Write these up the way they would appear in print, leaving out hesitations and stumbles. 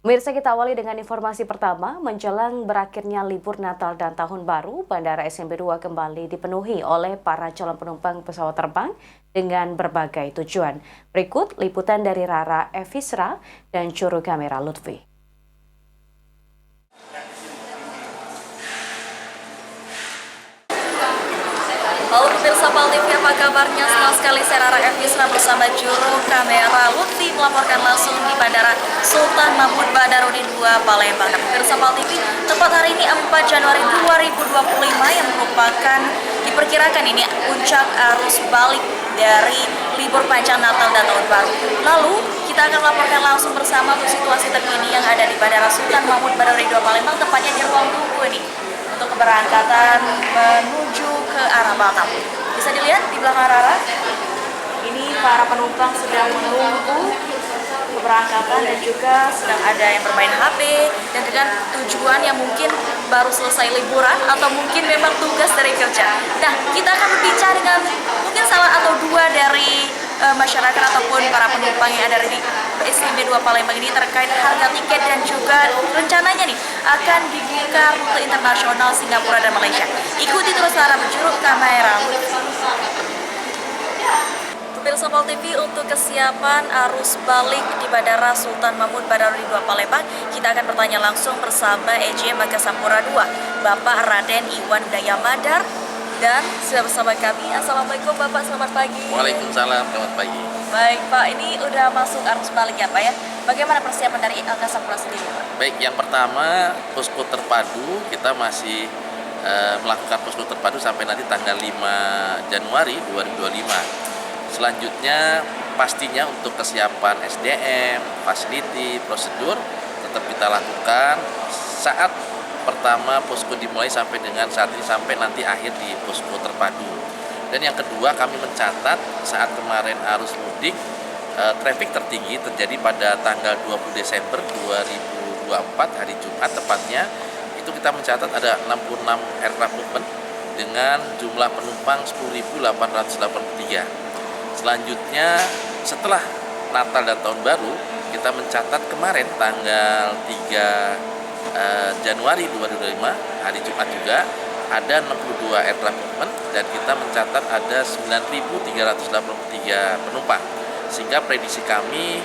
Pemirsa, kita awali dengan informasi pertama. Menjelang berakhirnya libur Natal dan Tahun Baru, Bandara SMB 2 kembali dipenuhi oleh para calon penumpang pesawat terbang dengan berbagai tujuan. Berikut liputan dari Rara Evisra dan juru kamera Lutfi. Halo pemirsa PAL TV, apa kabarnya? Senang sekali saya Rara Evisra bersama juru kamera Lutfi melaporkan langsung di Bandara Sultan Mahmud Badarudin II Palembang. Nah, pemirsa PAL TV, tepat hari ini 4 Januari 2025 yang merupakan diperkirakan ini puncak arus balik dari libur panjang Natal dan Tahun Baru. Lalu kita akan melaporkan langsung bersama untuk situasi terkini yang ada di Bandara Sultan Mahmud Badarudin II Palembang, tepatnya di ruang tunggu ini untuk keberangkatan menuju ke arah Batam. Bisa dilihat di belakang Rara, ini para penumpang sedang menunggu keberangkatan dan juga sedang ada yang bermain HP dan dengan tujuan yang mungkin baru selesai liburan atau mungkin memang tugas dari kerja. Nah, kita akan berbicara dengan mungkin salah atau dua dari masyarakat ataupun para penumpang yang ada di SMB 2 Palembang ini terkait harga tiket dan juga rencananya nih akan dibuka rute internasional Singapura dan Malaysia. Ikuti terus Rara berjuru kamera. Pemirsa PAL TV, untuk kesiapan arus balik di Bandara Sultan Mahmud Badarudin II Palembang, kita akan bertanya langsung bersama EJM Margasampura II, Bapak Raden Iwan Dayamadar, dan sudah bersama kami. Assalamualaikum Bapak, selamat pagi. Waalaikumsalam, selamat pagi. Baik Pak, ini udah masuk arus balik ya Pak ya. Bagaimana persiapan dari Margasampura sendiri Pak? Baik, yang pertama posko terpadu kita masih melakukan posko terpadu sampai nanti tanggal 5 Januari 2025. Selanjutnya pastinya untuk kesiapan SDM, fasiliti, prosedur tetap kita lakukan saat pertama posko dimulai sampai dengan saat ini sampai nanti akhir di posko terpadu. Dan yang kedua, kami mencatat saat kemarin arus mudik traffic tertinggi terjadi pada tanggal 20 Desember 2024 hari Jumat tepatnya. Itu kita mencatat ada 66 aircraft movement dengan jumlah penumpang 10.883. Selanjutnya setelah Natal dan Tahun Baru kita mencatat kemarin tanggal 3 Januari 2025 hari Jumat juga ada 62 aircraft movement dan kita mencatat ada 9.383 penumpang, sehingga prediksi kami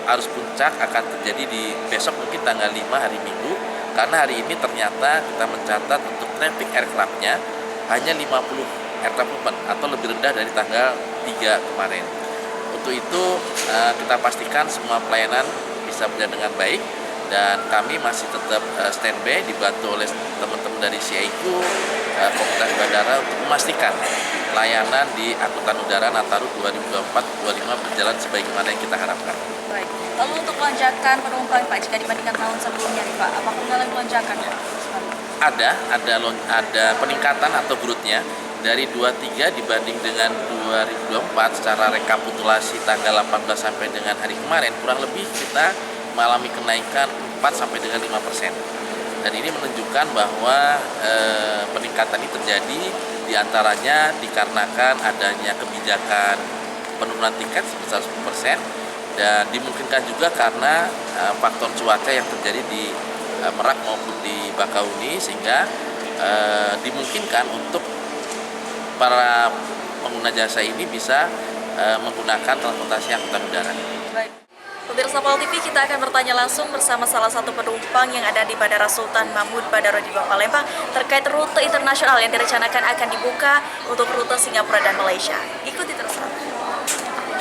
arus puncak akan terjadi di besok mungkin tanggal 5 hari Minggu, karena hari ini ternyata kita mencatat untuk traffic aircraftnya hanya 50 aircraft movement atau lebih rendah dari tanggal 3 kemarin. Untuk itu kita pastikan semua pelayanan bisa berjalan dengan baik dan kami masih tetap standby dibantu oleh teman-teman dari CIQ, Komunitas Bandara untuk memastikan layanan di angkutan udara Nataru 2024-2025 berjalan sebagaimana yang kita harapkan. Baik. Lalu untuk lonjakan penumpang Pak, jika dibandingkan tahun sebelumnya nih Pak, apakah mengalami lonjakan ya? Ada peningkatan atau growth-nya dari 23 dibanding dengan 2024 secara rekapitulasi tanggal 18 sampai dengan hari kemarin kurang lebih kita mengalami kenaikan 4 sampai dengan 5%. Dan ini menunjukkan bahwa peningkatan ini terjadi diantaranya dikarenakan adanya kebijakan penurunan tiket sebesar 10% dan dimungkinkan juga karena faktor cuaca yang terjadi di Merak maupun di Bakauni, sehingga dimungkinkan untuk para pengguna jasa ini bisa menggunakan transportasi angkutan udara. Baik. Pemirsa PAL TV, kita akan bertanya langsung bersama salah satu penumpang yang ada di Bandara Sultan Mahmud Badarudin II Palembang terkait rute internasional yang direncanakan akan dibuka untuk rute Singapura dan Malaysia. Ikuti terus.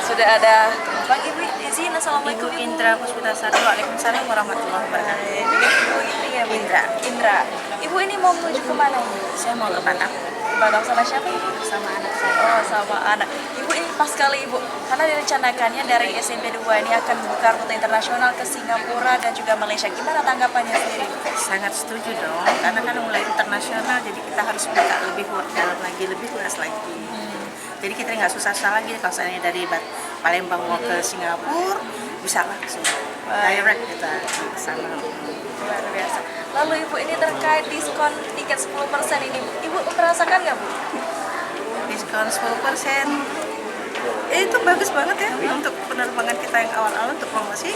Sudah ada penumpang, Ibu izin. Assalamualaikum Ibu Indra Puspitasari. Waalaikumsalam warahmatullahi wabarakatuh. Ibu ini ya, Bu? Indra. Ibu ini mau menuju kemana Ibu? Saya mau ke Batam Batam sama siapa Ibu? sama anak saya. Oh, sama anak. Ibu ini pas sekali Ibu, karena direncanakannya dari SMP 2 ini akan membuka rute internasional ke Singapura dan juga Malaysia. Gimana tanggapannya sendiri? Sangat setuju dong, karena kan mulai internasional, jadi kita harus buka lebih dalam lagi, lebih luas lagi. Jadi kita nggak susah-susah lagi kalau misalnya dari Palembang mau ke Singapura bisa langsung direct kita ke sana. Luar biasa. Lalu Ibu ini terkait diskon tiket 10% ini, Ibu merasakan nggak Bu? Diskon 10%. Itu bagus banget ya untuk penerbangan kita yang awal-awal untuk promosi.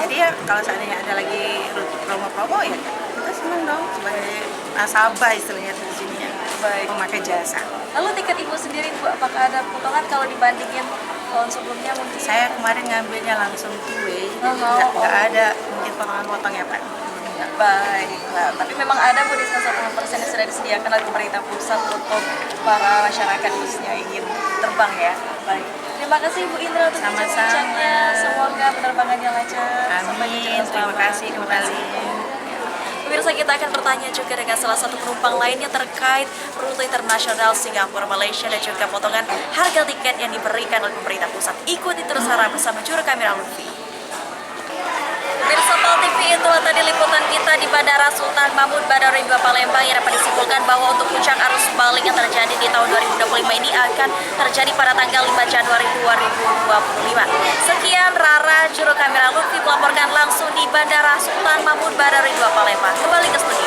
Jadi ya kalau seandainya ada lagi rute promo-promo ya kita senang dong sebagai nasabah istilahnya di sini ya. Baik. Memakai jasa. Lalu tiket Ibu sendiri Bu, apakah ada potongan kalau dibandingin tahun sebelumnya mungkin? Saya kemarin ngambilnya langsung two-way, jadi Oh. nggak ada mungkin potongan-potong ya Pak. Baiklah, tapi memang ada Bu diskon 10% yang sudah disediakan oleh pemerintah pusat untuk para masyarakat khususnya ingin terbang ya. Baik. Terima kasih Bu Indra untuk Sama-sama. bincang-bincangnya. Semoga penerbangannya lancar. Sampai Amin, tujuan terima selamat. kasih kembali. Pemirsa, kita akan bertanya juga dengan salah satu penumpang lainnya terkait rute internasional Singapura, Malaysia dan juga potongan harga tiket yang diberikan oleh pemerintah pusat. Ikuti terus Sarah bersama juru kamera Lutfi. Pemirsa PAL TV, itulah tadi liputan kita di Bandara Sultan Mahmud Badarudin II Palembang yang dapat disimpulkan bahwa untuk puncak arus balik yang terjadi di tahun 2025 ini akan terjadi pada tanggal 5 Januari 2025. Sekian Rara, juru kamera Lutfi melaporkan langsung di Bandara Sultan Mahmud Badarudin II Palembang. Kembali ke studio.